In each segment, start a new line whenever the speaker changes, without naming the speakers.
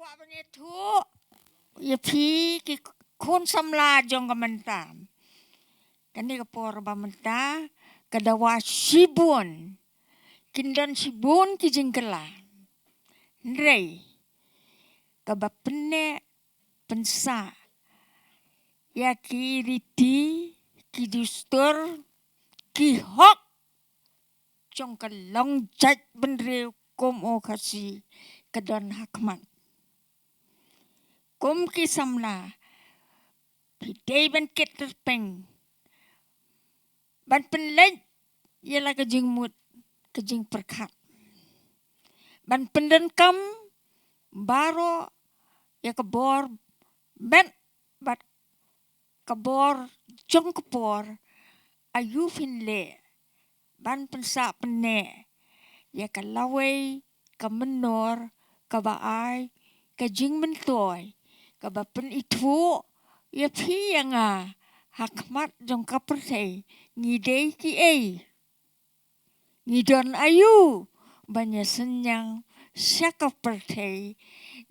Pak Penyetu, ya pi ki kun samla jong kementam. Kani kapor bamenta kadawa sibun. Kindan sibun ki jengkela. Nrei kabapene pensa. Ya ki riti ki dustur ki hok jong kalong jat benreu kom o kasi kadon hakmat. Kom ki samla pidei ban ket terpeng ban penlej ialah kejing mut kejing perkat ban penden kam baro ya kebor ben bat kebor jong kepor ayu finle ban pensa pene ya kalawai kamenor kabaai kejing mentoy kabapen itu ya pi yanga hakmat jong kapertei ngidei ki ngidon ayu banya senyang syaka pertei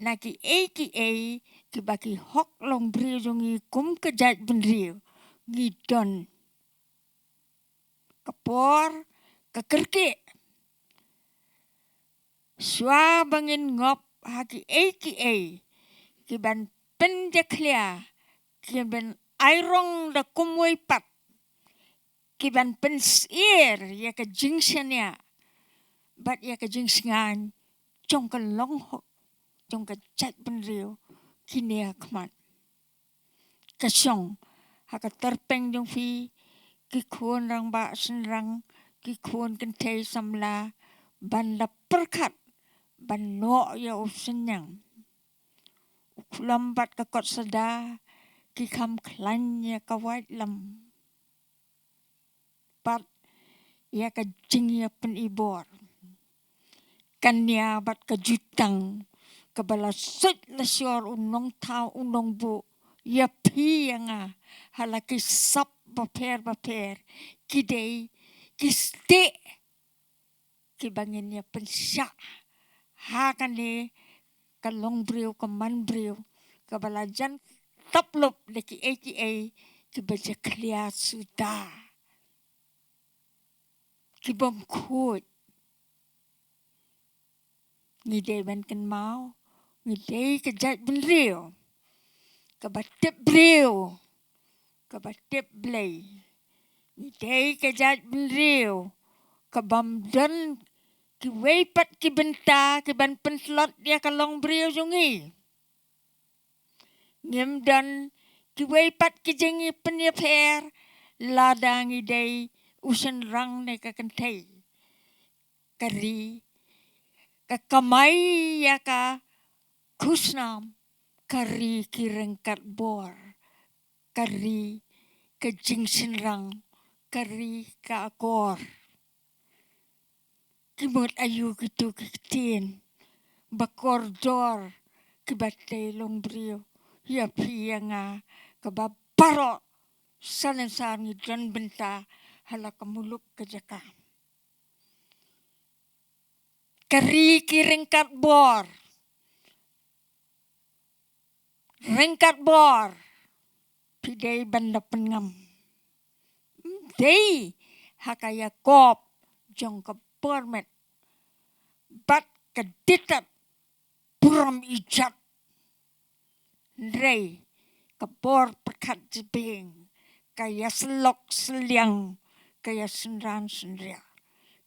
naki ki baki hok long brio jongi kum kejat benrio ngidon kepor kekerki swa bangin ngop haki ki ban penjaklia ki ban airong da kumway pat ki ban pensir ya ka jingsanya bat ya ka jingsingan jong ka long hok jong ka chat benrio kini akmat kasyong haka terpeng jong fi ki kun rang ba senrang ki kun kentei samla ban la perkat ban no ya usenyang lambat kakot seda ki kam klanya kawait lam bat ya ka jingya pen ibor kanya bat ka jutang kabala sut la syor unong tau unong bu ya pi yanga halaki sap baper kidei kiste ki bangin ya pensya hakane kalong brio kaman brio kabalajan taplop leki ki baca klia suda ki bom kut ngidei ban ken mau ngidei kejat benrio kabatip brio kabatip blay ngidei kejat benrio kabam don ki weipat ki benta ki ban penslot dia kalong brio jongi ngem dan ki weipat ki jengi penyeper ladangi dei usen rang ne ka kentei kari kakamai ya ka kusnam kari ki rengkat bor kari ke jingsin rang kari ka akor kimot ayu gitu kitin bakor dor kibate long brio ya pianga kabaparo salensan dan benta halaka muluk kejaka kari ki rengkat bor pidei banda pengam dei hakaya kop jong ka pormet bat keditat puram ijat rei kabor perkat jebeng kaya selok seliang kaya senran senria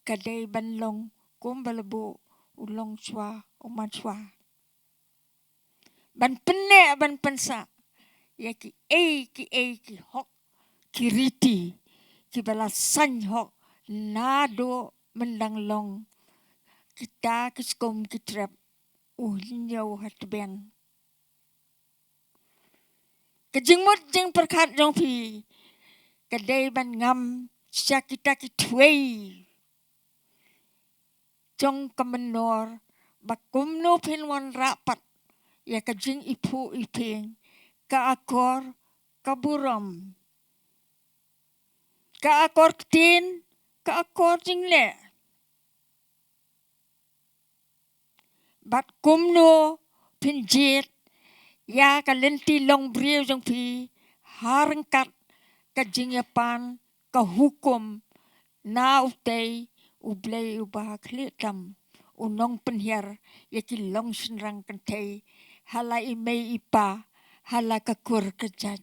kadai banlong kumbalabu ulong swa umat swa ban pene ban pensa ya ki hok kiriti ki balasan hok nado mendang long kita kiskom kitrap nyau hatbeng kejengmut jeng perkat jong pi kadai ban ngam sya kita kitwei jong kemenor bakumno pinwan rapat ya kejeng ipu iping ka akor kaburam ka akor ketin ka akor jingle bat kumno penjit ya kalenti long brio jong pi harengkat kajingapan kahukum na utay ublay ubah klitam unong penhiar yaki long senrang kentay hala imay ipa hala kakur kejat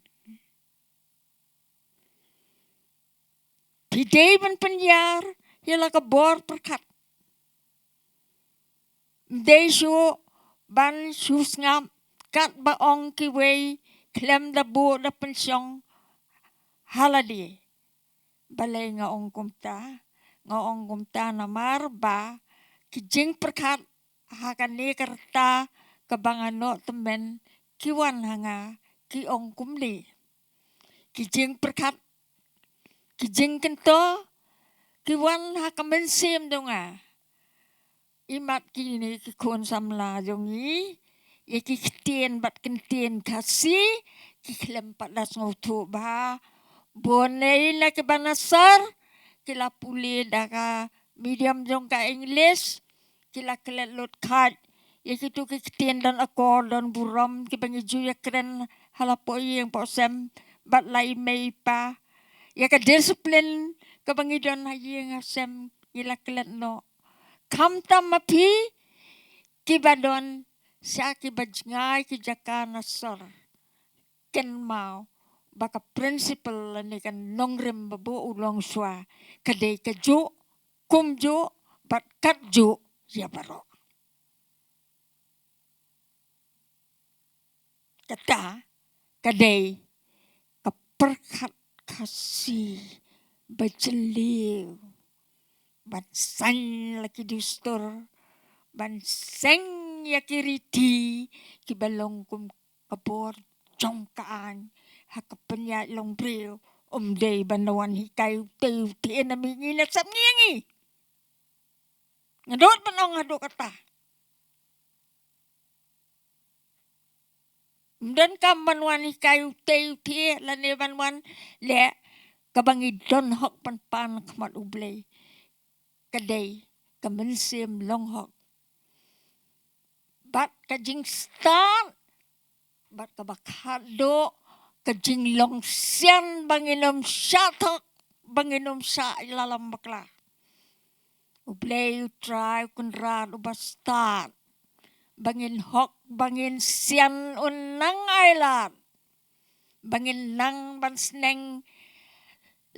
pidai ban penhiar yala kabor perkat Desyo ban susngap kat baong kiway klem da bu da pensyong haladi balay nga ong kumta na marba kijing perkat hakani kerta kabangano temen kiwan hanga ki ong kumli kijing perkat kijing kento kiwan hakamensim donga imat kini kikon samla jongi ye kikhtien bat kentien kasih kiklem padas ngotu ba bonei na ke banasar kila puli daka medium jong ka English kila kelet lot khat ye kitu kiktien dan akor dan buram ki bangiju ya keren halapo yang posem bat lai mei pa ya ka disiplin ka bangidon hayi ngasem ila kelet no kam tam mapi kibadon sa kibajngai ki jaka nasor ken mau baka principle ni kan nongrim babu ulong swa kadai kaju kumju bat katju ya baro kata kadai kaperkat kasih bajeliu ban sang laki dustur ban seng yakiriti kibalong kum kabor jongkaan hakapenya long brio day banawan hikay tayo tien na mingilat sa ngiyangi ngadot panong hado kata dan kam banwan hikay tayo tien lani banwan le kabangidon hok pan kamat ublay kadai kamensim long hok bat kajing stan bat kabakado kajing long sian banginom syatok banginom sa ilalam bakla ublay utray kunran ubastat bangin hok bangin sian unang ailat bangin nang bansneng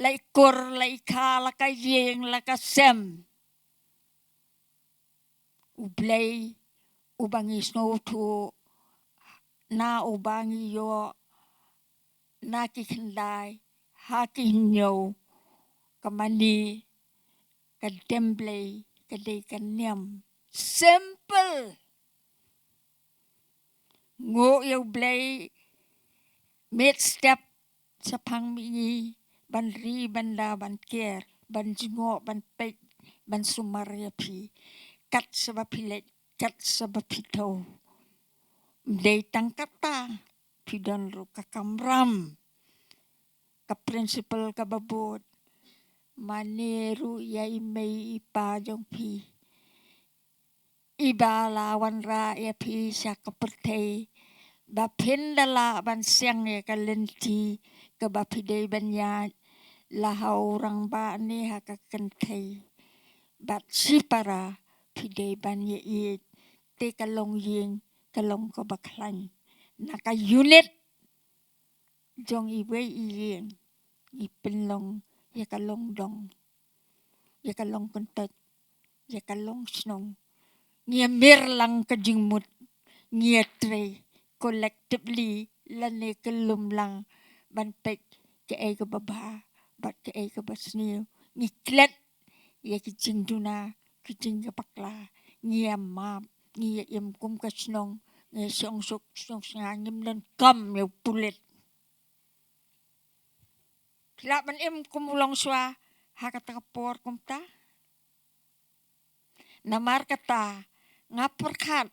laikur laika lakayeng lakasem ublay ubangis ngotu na ubangi yo na kikendai hakinyo kamani kademblay kadai kanyam simple ngo yo blay mid step sa pangmingi banri banda banker banjingo banpek bansumaria pi kat sabapilet kat sabapito day tangkata pidon ro kakamram ka principal kababot maneru yai mei ipa jong pi ibalawan ra ya pi sa kapertei bapindala ban siang ya kalenti ke bapidei banya lahau orang ba ni hakakentei bat sipara pidei banya it te kalong ying kalong ko baklan naka unit jong iwe ying ipinlong ya kalong dong ya kalong kontot ya kalong snong ngia mirlang kajingmut ngia tre collectively lane kelum lang ban pek ke ai ke baba bat ke ai ke basniu ngiklet ya kicing duna kicing ke pakla ngia map ngia im kum ka snong ngia song sok snong ngim dan kam ya pulet la ban im kum ulong swa hakata kapor kumta namar kata ngapur khat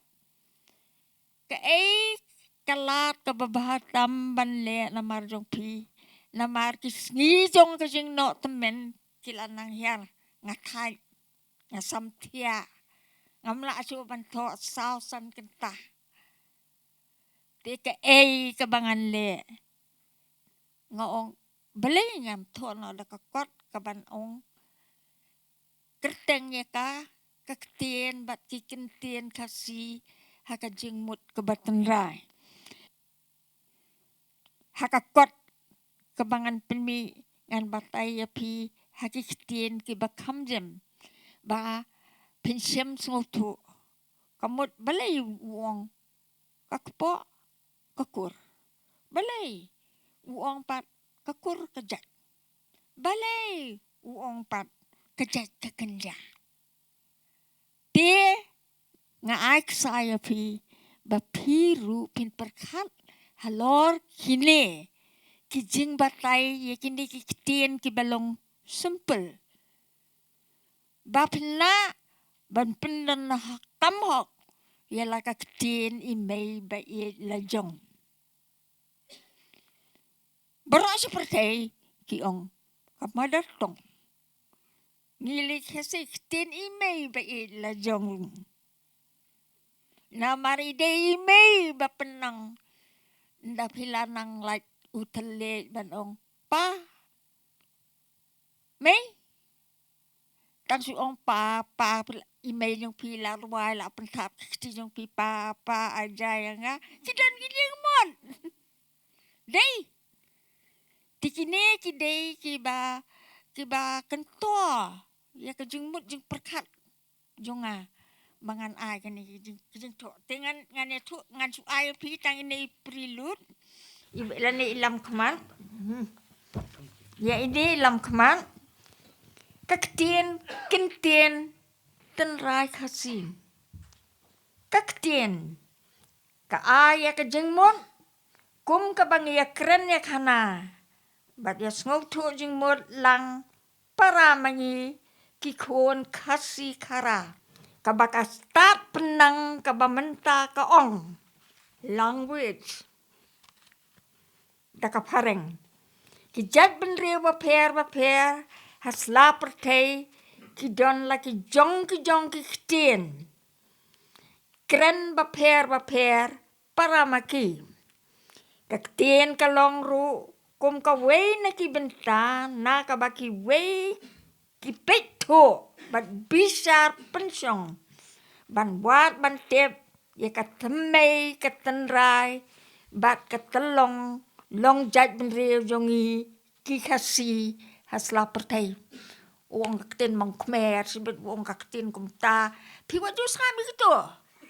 ke ai kalat kababahatam banle namar jong pi namar kisni jong kajing no temen kilanang hiar ngakai ngasamtia ngamla asu ban tho sausan kentah Teka kabangan le. Ngaong balay ngam tono da kakot kaban ong kertengnya ka kaktien bat kikentien kasi haka jingmut kebatan rai. Haka kot kabangan penmi ngan batai ya pi haki ktien ki bakam jem ba pensiem sengotu kamut balai wong kakpo kakur balai wong pat kakur kejat balai wong pat kejat kekenja te nga aik saya pi bapiru pin perkat halor kine kijing batai ye kini ki ktien ki balong simple bapna ban pendan na kamhok yala ka ktien imei ba ye lajong berak seperti ki ong kamadar tong ngili kasi ktien imei ba ye lajong na mari de imei ba penang nda pilanang like utele ban ong pa mei tang su ong pa email yung pila ruwai la pentap kiti yung pipa pa aja yang nga kidan gini mon dei tikine ki dei ki ba kento ya ka jingmut jing perkat jonga mangan ai kan ni jing to tengan ngan tu ngan su ai pi tang ini prilut ibelane ilam keman ya ini ilam keman kaktien kentien tenrai kasin kaktien ka aya ka jingmon kum ka bang ya keren ya kana bat ya ngau tu jingmon lang para mangi ki kon kasi kara ka baka start penang ka bamenta ka ong language da ka pareng ki jat benre wa per hasla pertei ki don la ki jong ki ktien kren ba per para maki ktien ka long ru kum ka wei na ki benta na ka ba ki wei ki peto bat bisar pensyong ban buat ban tep ya ka temei ka tenrai bat ka telong long jat benre jongi ki kasi hasla pertei wong kaktin mang khmer sibet wong kaktin kumta pi waju sami gitu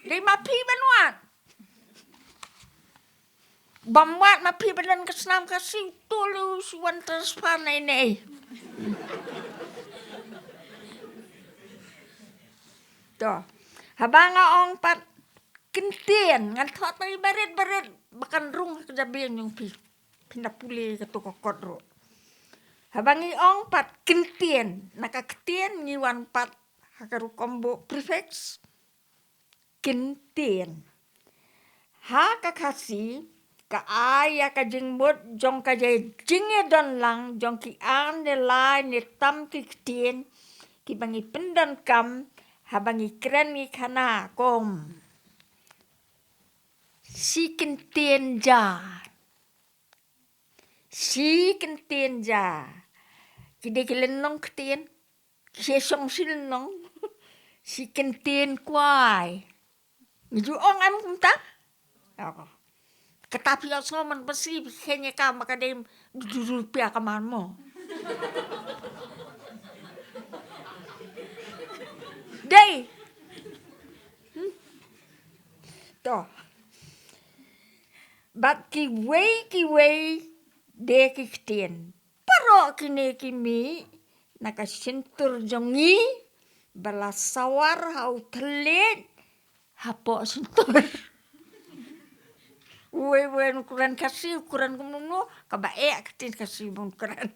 dei mapi banuat bamwat mapi badan kesnam kasi tulu suwan transfer nei to habanga ong pat kentien ngan thot mai baret bakan rung kejabien yung pi pinapuli ketu kokot ro habangi ong pat kentien naka ktien ngiwan pat hakaru kombo prefix kentien ha kakasi ka aya ka jingmut jong ka jinge don lang jong ki an de lai ne tam ki ktien ki bangi pendan kam habangi kren ni kana kom si kentien ja kide kilenong ktien kiesong silnong si kentien kwai nju ong am kumta ketapi asal man besi kenya ka makadem rupiah kaman mo dei to bat ki wei de ki ktien paro kine kimi nakasentur jongi bala sawar hau telit hapo sentur Uwe ukuran kasi ukuran kumuno kabae ktien kasi ukuran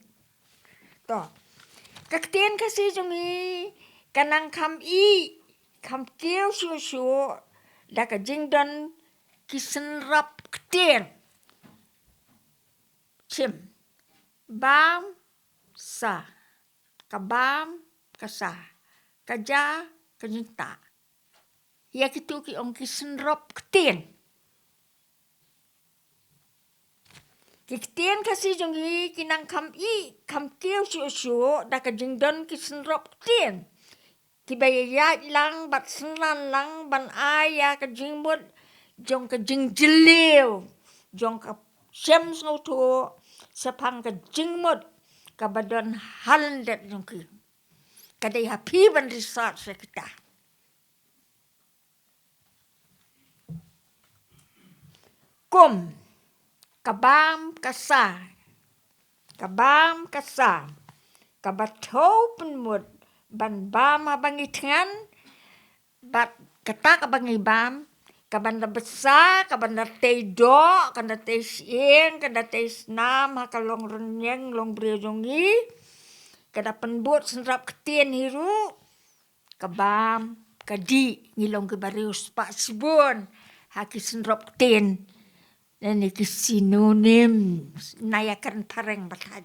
to kaktien kasi jongi kanang kam kieu su da ka jingdon kisenrap ktien chim bam sa kabam kasa kaja kajinta ya kitu ki ong kisenrap ktien Kiktian kasi jongi kinang kam kieu su da ka jingdon ki senrop tien. Ki bayayat lang bat senan lang ban aya ka jingmut jong ka jingjeliu. Jong ka sem snoto sepang ka jingmut ka badan halendet jong ki. Kadai happy ban research kita. Kum kabam kasa kabatou penmut ban bam abangi tengan bat kata abangi bam kabanda besar kabanda teido kanda teisieng kanda teisnam hakalong renyeng long briojongi kada penbut senrap ketien hiru kabam kadi ngilong ke barius pak sibun haki senrap ketien dan iki sinonim nayakan pareng batad.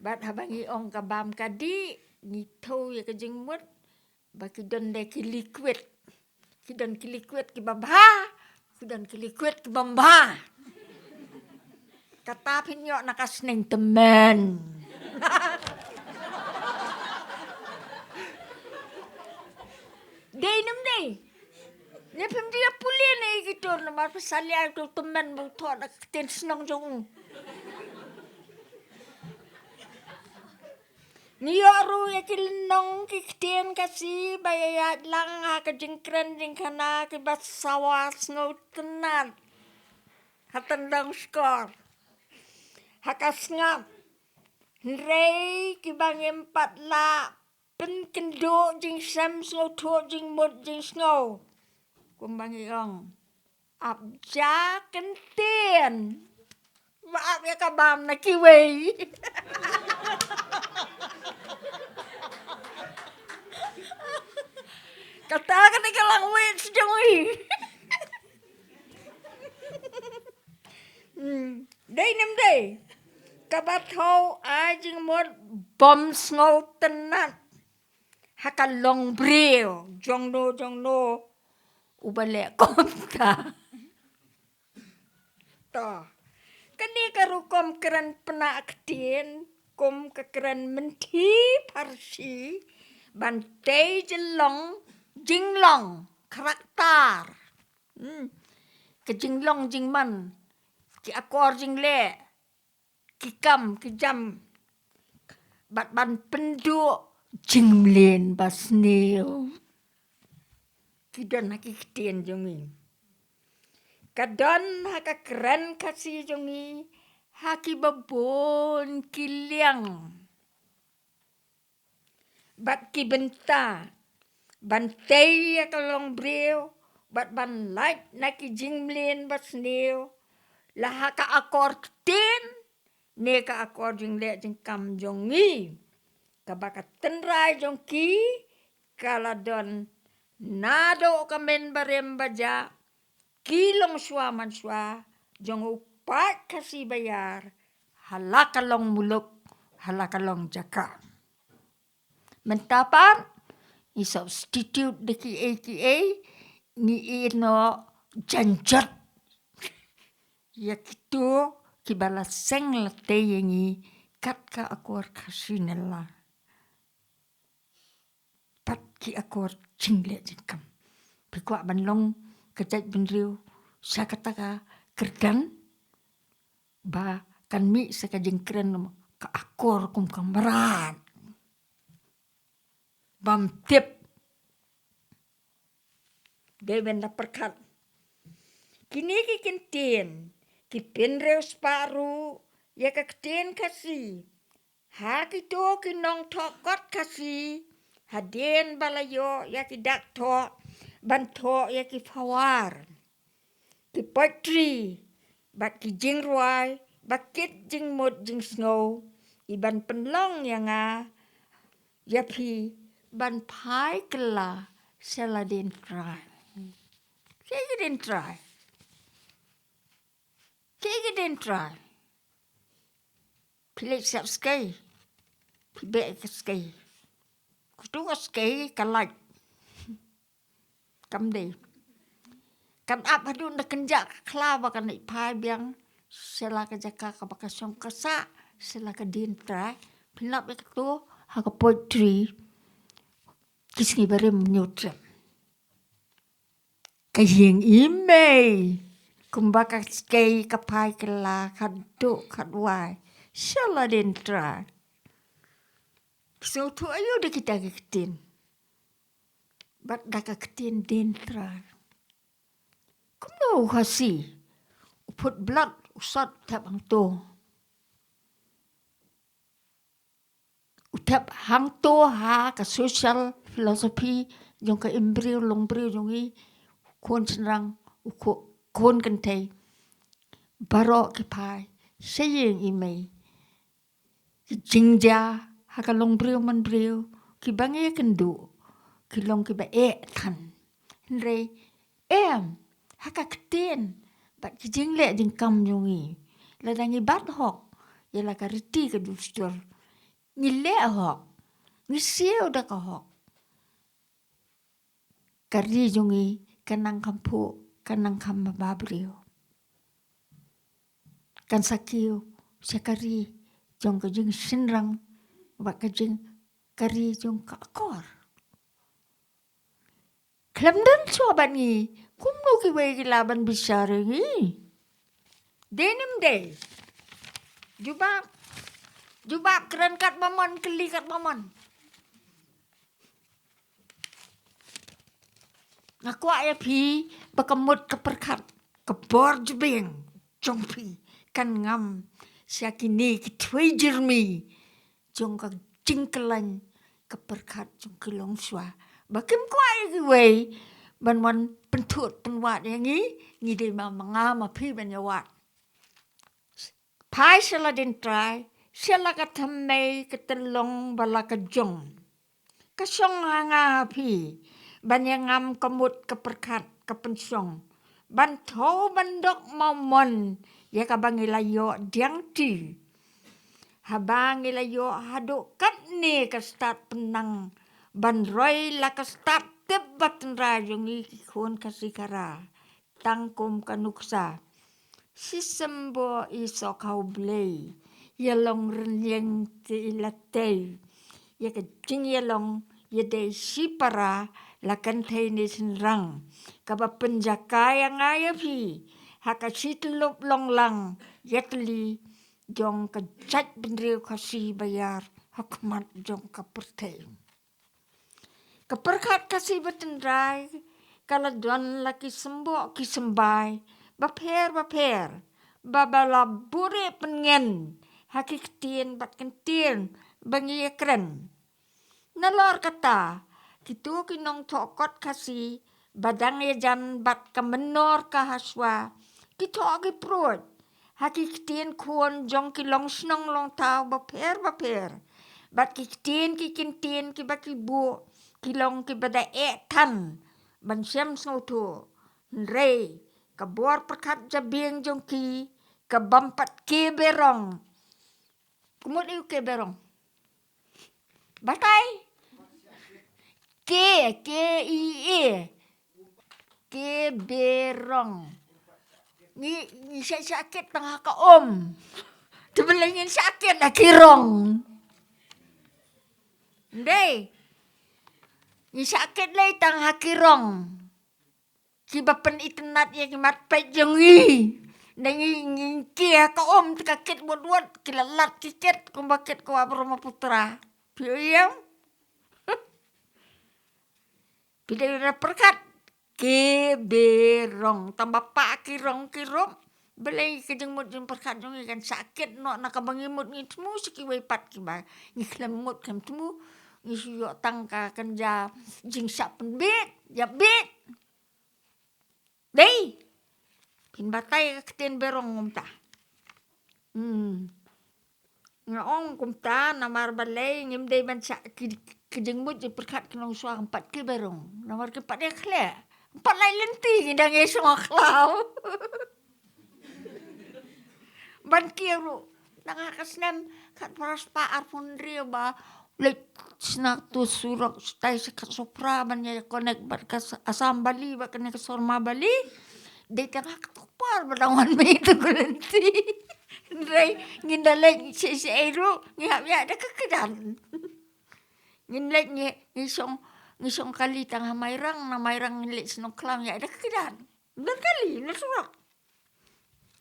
Bat habangi ong kabam kadi ngithau ya kejengmut baki don de ki liquid ki bamba kudan ki liquid ki bamba kata pinyo nakasneng temen. Day nam day. Ne pem dia pulih ne gitu nama pasalia tu temen mu tho nak ten senang jong. Niyoru ya kilinong kiktian kasi bayayat lang ha ka jingkren jingkana ki basawas ngautenan. Hatandang skor. Hakas ngap. Nrei ki bangem patla pen kendo jing sam snoto jing mut jing snow. Kumbangi ong. Abja kentien. Maaf ya kabam na kiwei. Katakan ni kalang wait sejauh ini. Day nam day. Kabathau ajing mot bom snow tenat. Hakalong brio. Jong no. Ubalik konta. Toh. Kani karukom keran penaktin. Kum kekeran menti parsi. Bantai jelong. Jinglong. Karakter. Kejinglong jingman. Ki akor jingle. Kikam kejam. Bat ban penduk. Jingmlen basneo. Kidan haki ketien jongi. Kadon haka keren kasi jongi. Haki babon kiliang. Bat ki benta. Bantai ya kalong brio. Bat ban light naki jingmlen basneo. Lah haka akor ketien. Neka akor jingle jingkam jongi. Kabaka tenrai jongki. Kaladon. Nado kamen barem baja. Kilong suaman sua. Jong upat kasih bayar. Halakalong muluk. Halakalong jaka. Mentapan. I substitute deki AKA. Ni ino janjat. Ya gitu. Kibala seng lete yengi. Kat ka akor kasih nela. Pat ki akor jingle jingkam. Bikuak banlong kejat benriu. Saya kata kerdan. Ba kan mi saka jingkren ka akor kum kameran. Bam tip. Dia benda perkat. Kini ki kentien. Ki penreu separu. Ya ka ketien kasi. Ha kito kinong tokot kasi. Hadien balayo ya ki dak tok. Bantok ya ki fawar. Ki poetry. Bat ki jingruai. Bakit jing mut jing snow. Iban penlong yang ya pi. Ban pai kela. Seladin try. Kaya din try. Pilih siap sekali. Pilih sekali. Kedua sekali kalai. Kam đi. Kan ap hadu na kenjak klava kan ipai biang sela ka jaka ka bakasong kasa sela ka dintra pinap itu ha ka poetry kisni bare mnyutra ka hing imei kumbaka skei ka pai kala kaduk kadwai sela dintra so tu ayo de kita ketin bat da ka ketin dintra kumno hasi put blood usat tap ang to utap hang to ha ka social philosophy jong ka embryo long brio jong i kon senrang kon kan thei baro ki pai saying i mai jingja ha ka long brio man brio ki bangi kan du ki long ki ba e than re ha ka kten bat ki jing le jing kam jong i la dangi bat hok ya la ka riti ka du stor ni le hok ni siu da ka hok kari jong i kanang kampu kanang kam babrio kan sakiu sekari jong ka jing sinrang ba ka jing kari jong ka akor klamdan so ban ni kumno ki we ki laban bisare ni denim de jubab keren kat mamon keli kat mamon ngaku ya pi bakamut keperkat kebor jebeng jongpi kan ngam siakini ki thui jermi jong ka jingkelan keperkat jong kilong swa bakim kwai ki wei ban wan pentut penwat yang ni de ma mangama pi banyawat pai sela den trai sela ka thamei ka telong bala ka jong ka song hanga pi banyangam kemut keperkat kepensong ban tho bandok momon ya ka bangilayo diang ti habangilayo haduk kat ni ka start penang ban roi la ka start tebat rajung i kon kasikara tangkum kanuksa sisembo iso kau blei yalong renyeng ti ilatei ya ka jing yalong ya de sipara la kan thei ni senrang ka ba penjaka yang aya pi haka sitlup long lang yatli jong ka jat bendriu kasi bayar hakmat jong ka pertei keperkat kasi betendrai kala don laki sembo ki sembai baper babala bure pengen haki ketien bat kentien bangi keren nalor kata kitu kinong thokot kasi badang ya jan bat kamenor ka haswa kitu agi prot haki ketien kuon jong kilong snong long tau baper bat ki ketien ki kentien ki baki bu kilong ki bada tan ban syam snoto re kabor perkat jabing jong ki kabampat ke berong kumut iu ke berong batai ke i e ke berong ni sakit tengah ka tebelengin sakit akirong ndei ni sakit lay tang hakirong si bapen itnat ya kimat pet jongi nengi kia ka kakit buat kilalat kiket kumbakit ko Brahma Putra piyang pidara perkat ke berong tambah pak kirong belai kejengmut jeng perkat jongi kan sakit no nakabangimut ni temu sikiwai pat kiba ni klemut kem temu isuyok tangka kenja jing sapen bit ya bit dei pin batai keten berong ngumta ngaong kumta namar balai ngim dei ban sak kejengmut je perkat kenong suang 4 ke berong namar ke 4 khle 4 lai lenti ndang esong aklau ban kiru nang kasnem kat paras pa arpun rio ba Lek snak tu surak stai sekat sopra banyak konek bat kas asam Bali bat kena ke sorma Bali. Dei tengah ketupar badawan me itu kelenti. Ndai ngindalek si eru ngihap ya ada kekedan. Ngindalek ngisong kali tengah mairang na mairang ngilek senok kelam ya ada kekedan. Dan kali na surak.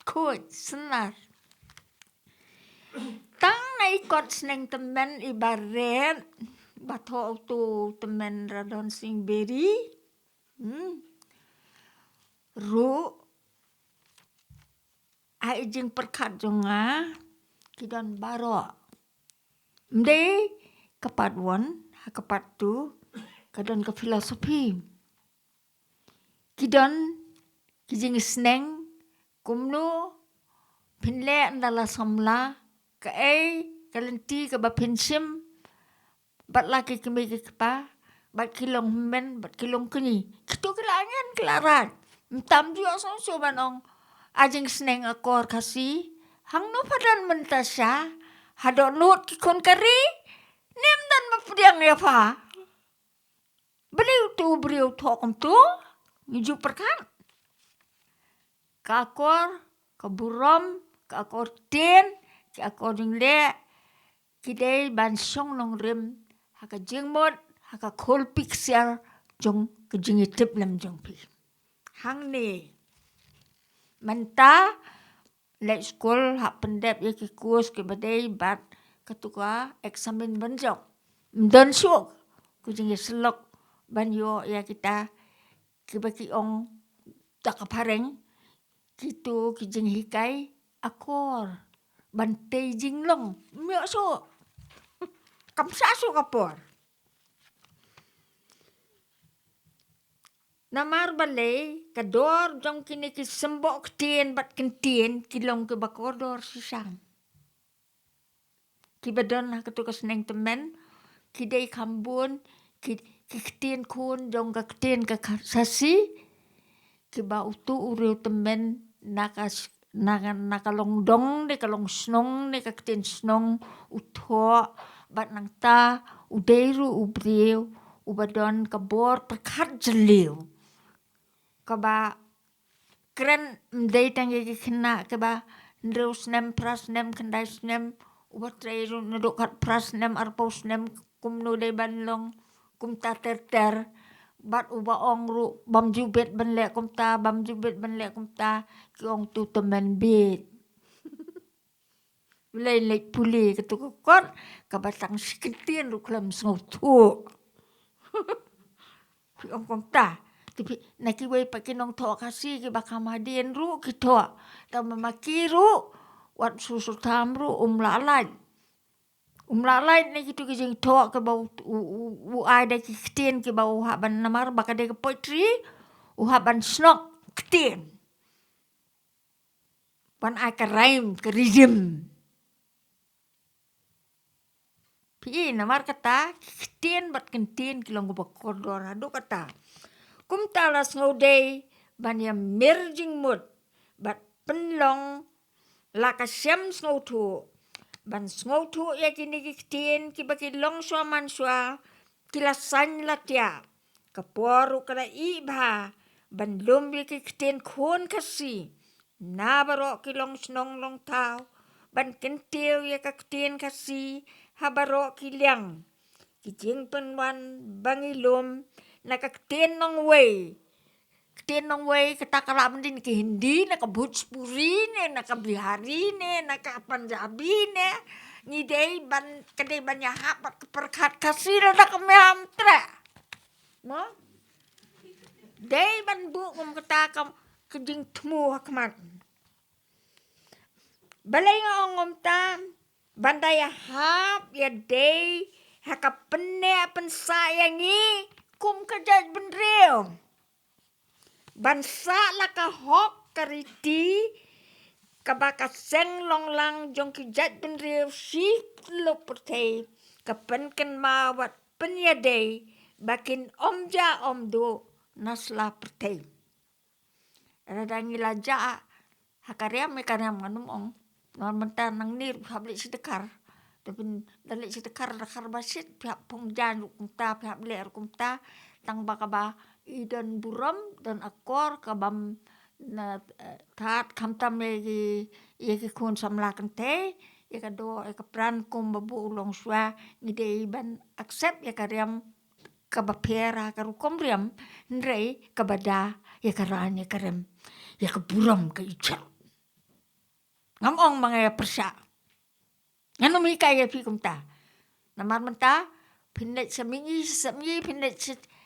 Kuat senar. Tang na ikot seneng temen ibaret bato tu temen radon sing beri. Ru ai jing perkat jonga kidan baro. Mde kepaduan kepat tu kadon ke filosofi. Kidan kijing seneng kumno pinle ndala samla ke kalenti ke bapensim bat laki kemi ke pa bat kilong men bat kilong keni kitu kelangan kelarat entam dia so banong ajeng seneng akor kasi hang no padan mentasya hado nut ki kon kari nem dan mapdiang ya pa beliau tokom tu ngiju perkan kakor kaburom kakor ten kakor jingle kidai bansong nong rim haka jingmot haka kol picture jong kejingitip lam jong pi hang ni menta lek skol hak pendep ya ki kurs ke badai bat ketuka eksamen banjok mdon syuk kujing selok banyo ya kita kibaki ong takapareng kitu kijing hikai akor bantei jinglong myo so kamsa so kapor namar balai kador jong kini ki sembok ketien bat kentien kilong ke bakodor sisang kibadon ha ketu seneng temen kidai kambun ki ketien kun jong ka ketien ka sasi kiba utu ureu temen nakalong dong de kalong snong de ka ketien snong utho bat nang ta udeiru ubreu ubadon kabor perkat jeliu kaba keren mdei tangi kena kaba ndreu snem pras nem kendai snem ubat reiru nedokat pras nem arpau snem kumno de banlong kumta ter bat uba ong ru bam jubet banle kumta bam jubet banle kumta ki ong tu temen bet lek puli ketu kot kabatang sikitien ru klam sngotu ki ong kumta tapi naki wei pakinong to kasi ki bakamadien ru ki to ta mamakiru wat susu tamru umlalai ni kitu kijing to ke bau ada ki ketien ki bau haban namar bakade ke poetry haban snok ketien pan aka rhyme ke rhythm pi namar kata ketien bat kentien kilong go bakodor adu kata kum talas ngode ban ya merging mood bat penlong laka syam sngotu ban sngotu ya kini kitien ki baki long swa man swa kilasan latia kaporu kala iba ban lumbi ki kitien kon kasi nabaro kilong snong long tau ban kentil ya ka kitien kasi habaro kiliang kijing penwan bangilum nakakten nong wei ketien nong wei ketakala mendin ke hindi naka bhojpuri ne naka bihari ne naka panjabi ne ngidei ban kedai banyak hak perkat kasir naka mehamtre mo dei ban bu ngom ketakam kejing temu hakmat balai ngom tam bandaya hap ya dei haka penne pensayangi kum kejaj benreu bansa laka hok kariti kabaka seng long lang jong kijat benreu si lo pertei kapenken mawat penyadei bakin omja omdo nasla pertei radangi laja hakaria mekaria manum ong non mentan nang nir habli sidekar Tapi dalik sitakar basit pihak pengjan kumta pihak ler kumta tang bakaba idan buram dan akor kabam na tat kamtam ye kun samlakan te ye kado ye kapran kum babu ulong swa ngide ban accept ye karyam kabapera karukom riam nrei kabada ye karane karem ye kaburam ka icha ngamong mga persa ngano mi kaya pi kumta namar menta pinnet semingi pinnet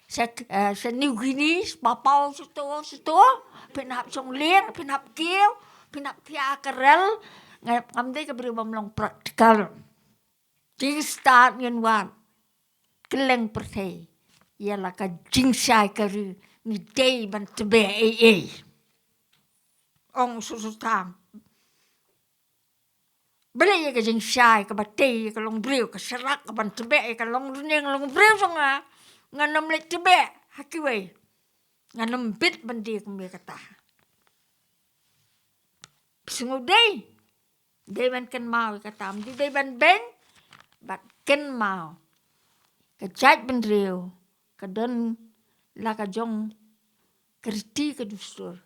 sa New Guinea papau situ pinap song lir pinap kieu pinap tia karel ngamde ka beri bamlong praktikal di start ngen wan keleng pertei ialah ka jingsai kari ni dei ban tebe ong susutang beli ye ka jingsai ka batei ka long briu ka serak ka ban tebe ka long runeng long briu songa nganom le tebe hakiwe nganom bit bandi kumbe kata sungu dei ban ken mau kata am dei ban ben bat ken mau ka jat ban riu ka don la ka jong kriti ka dustur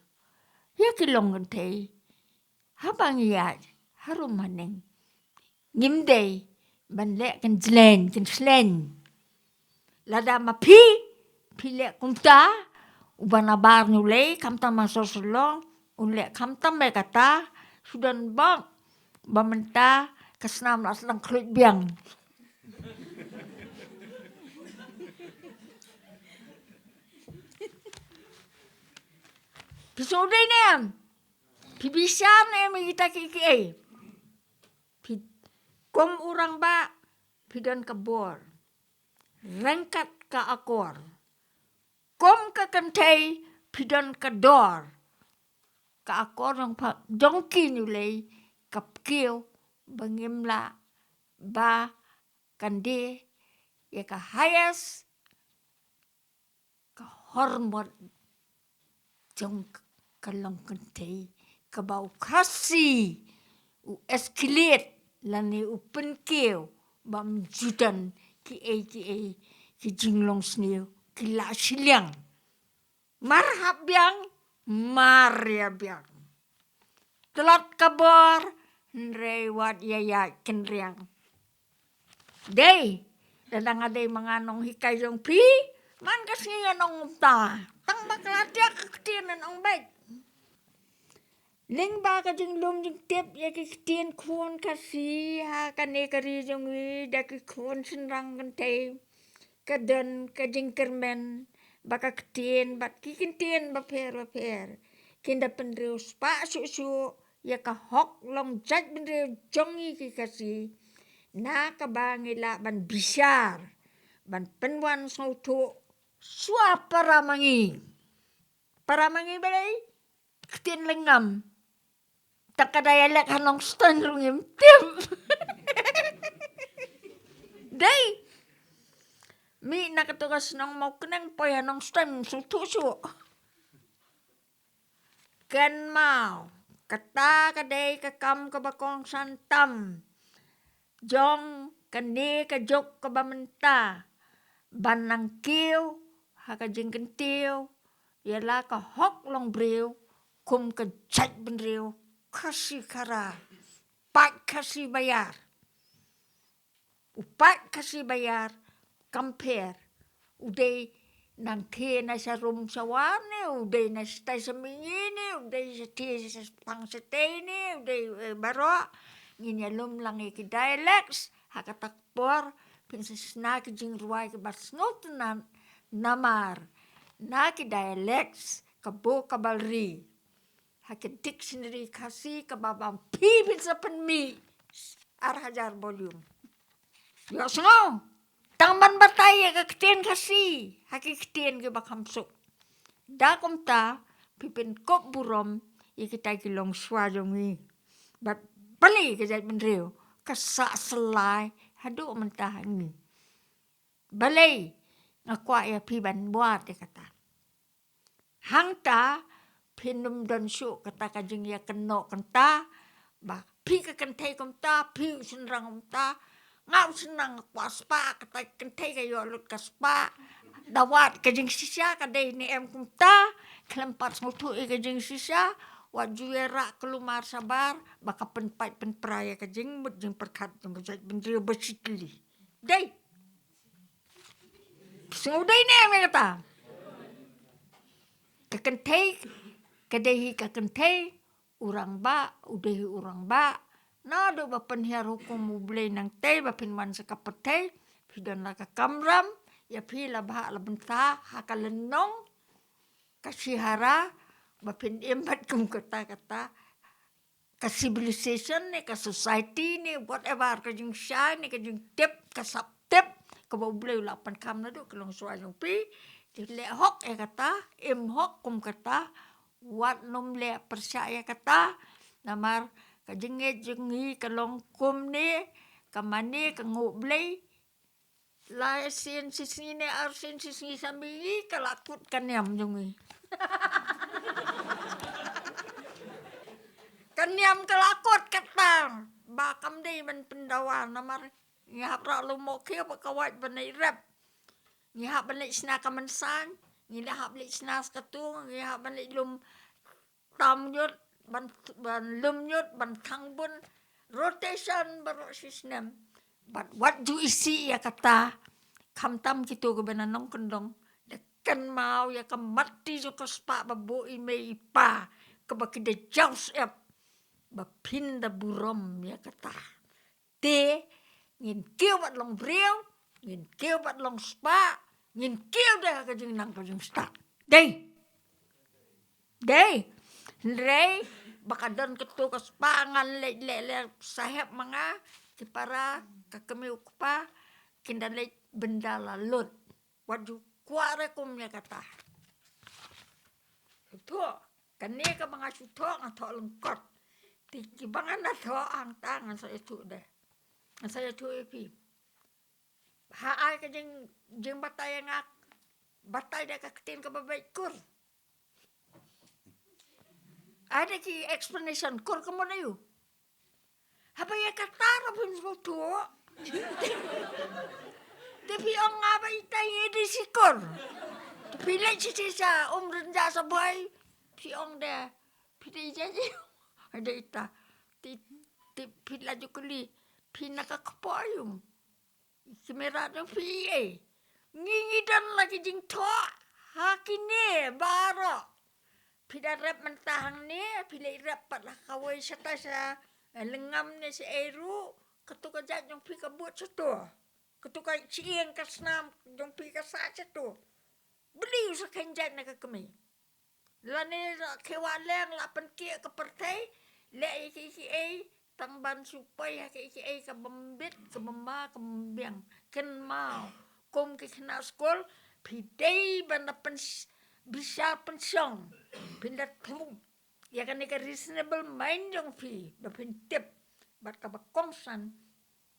ya kilong ngentei habang ya harum maneng ngimdei ban le kan slen lada mapi pile kumta ubana bar nule kamta masosulong unle kamta me kata sudan bang bamenta kasnam aslang klut biang pisode nem pibisan em kita kiki kom urang ba pidan kabor rengkat ka akor kom ka kentei pidan kador ka akor yang pa jongki nulei kap kieu bangimla ba kande ya ka hayas ka hormat jong kalong kentei ka bau kasi u escalate lani upen kieu bam judan ki jinglong sniu ki la siliang marhab biang maria biang telot kabor nrewat yaya kenriang dei dadang ade manganong hikai jong pi man kasinga nong ta tang baklatiak tienen ong baik ling ba ka jing lum jing tip ya ki tien kuon kasi ha kane kari jong wi da ki kuon senrang kan te kadan ka jing kermen baka tien bat ki tien ba per kinda pendriu spa su ya ka hok long jat pendriu jongi ki kasi na ka bangila ban bisar ban penwan sautu sua paramangi balai tien lengam takadaya lek hanong stan rungim tim dei mi nakatugas nong mau kenang poy hanong stan sutu kan mau kata kadai ka kam ka bakong santam jong kane ka jok ka bamenta banang kiu haka jing kentiu yala ka hok long briu kum ka jat benriu kasih kara pak kasih bayar upak kasih bayar compare uday nang ke na sa rum sawane uday na stay sa mingini uday sa ti sa pang sa teni uday baro nginyalum lang iki dialects hakatakpor pinsis na ki jing ruway ki basnotunan namar na ki dialects kabo kabalri hake dictionary kasi kababang pibin sa penmi arhajar volume yos no tangman batay kakitien kasi hake kitien ki bakamsuk dakom ta pipin kop burom ikitay kilong swajongi bat bali kajat benriu kasa selai hadu mentahangi balay ngakwa ya piban buat kata hangta pinum dan syuk kata kajing ya keno kenta ba pi ka kentei komta pi senrang komta ngau senang spa kata kentai kayo lut ka spa dawat kajing sisa kadai ni em kumta kelempat ngutu kajing sisa wajuera kelumar sabar baka penpai penpraya kajing mut jing perkat jing bejat bendrio besikli dai sudai ni em kata kekentai kadai kekentai urang ba udehi urang ba na do bapen hiar hukum mublay nang tei bapin man sekapetei pidan laka kamram ya pila bah la benta hakalenong kasihara bapin imbat kum kata ka civilization ni ka society ni whatever ka jing shy ni ka jing tip ka sap tip ka mublay lapan kam na do kelong suayong pi di le hok kata im hok kum kata wat nom le percaya kata namar kajenge jengi kalong kum ni kamani ka ngublay la sin sisine ar sin sisini sambi kalakut kanyam jongi kanyam kalakut kata bakam dei man pendawa namar ngihap ra lumo kio pakawat banai rap ngihap banai sna kamansan ngihap le sna skatung ngihap banai lum tam yut ban lum yut ban tangbun rotation baro system but what do you see ya kata kam tam gitu ke benanong kendong dekan mau ya ke mati jo ke spa babu ime ipa ke baki de jaus ep bapinda burom ya kata te ngin kêu bat long breu ngin kêu bat long spa ngin kêu dah ke jing nang ke jing sta dei Ndrei bakadon ketu ke spangan le sahep mga kipara kakemi ukpa kindale benda lalut waju kuare kumnya kata itu kani ka mga suto ngato lengkot tiki bangan na to ang tangan sa itu deh saya tu epi haai ka jing batay ngak batay da kaktin ka babay kur ada ki explanation kur kamu na yu haba ya katara pun foto tapi ang nga ba itay edi sikor pilay sisa renja sabay piong da pilay jaji ada ita ti pila jukuli pinakakapayong kimera ng piye ngingidan lagi jing to hakine baro pida rep mentahang ni pilai rep patlah kawai sata sa lengam ni si Eru ketuka jat jong pi kabut sato ketuka cieng kasnam jong pi kasa sato beli sa kenjat na kami lani kewaleng lapan kia kepertai le iki tangban supaya iki ka bembit ka bemba ka membiang ken mau kom ke kena skol pidai banda bisa pensiong pindat klub ya kan ika reasonable mind jong pi bapin tip bat ka bakongsan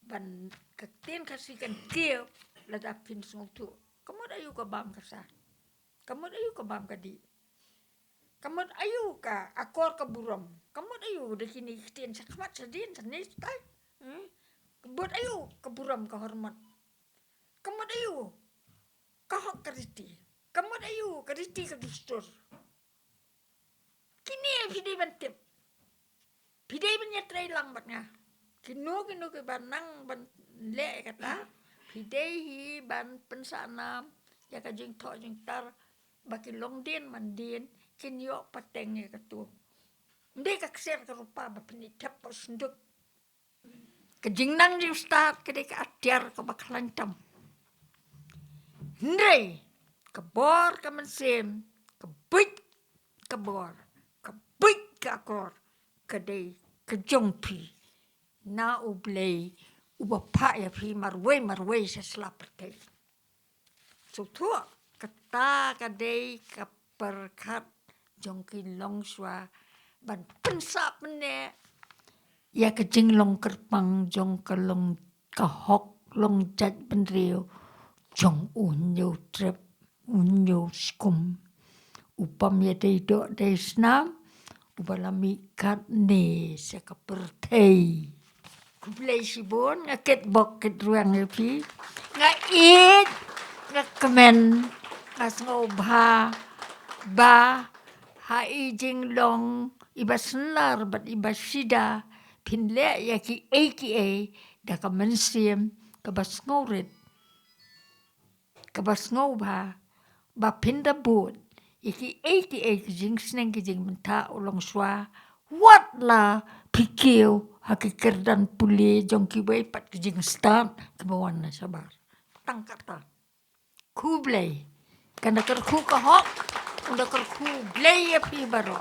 ban katin kasikan kio lada pin sungtu kamu ayu ka bam kasa kamu ayu ka bam kadi kamu ayu ka akor ka burom kamu ayu de kini kitin sakmat sadin sanis tai buat ayu ka burom ka hormat kamu ayu ka hok kariti kamu ayu kariti ka dustur kini pidai bantip pidai menyetrai lambatnya kino ke banang ban le kata pidai hi ban pensana ya ka jing tho jing tar baki longdin mandin kinyo patengnya katu ndai ka kser ka rupa bapini tap senduk kejing nang jing start kede ka atiar ka bakalan tam ndai kebor ka mensim kebik kebor kebik ka akor kede kejongpi na ublay ubapa ya pi marway sa slaperte so tu kata kadai kaperkat jongki longswa ban pensap ne ya kejing long kerpang jong kalong kahok long jat benrio jong unyo trep unyo skum upam ya dei do dei snam ubalami kat ne sekapertei Kublai sibun ngaket bok ket ruang pi ngait ngakemen ngasngobha ba ha ijing long iba senar bat iba sida pinle ya ki aka da ka mensiem ka bas ngoret ka bas ngobha ba pinda bot iki aka kijing sneng kijing menta ulong swa wat la pikio hakikerdan pule jong ki bai pat kijing stan kebawan na sabar tangkata kublai kana ker ku ka hok unda ker kublai ya pi baro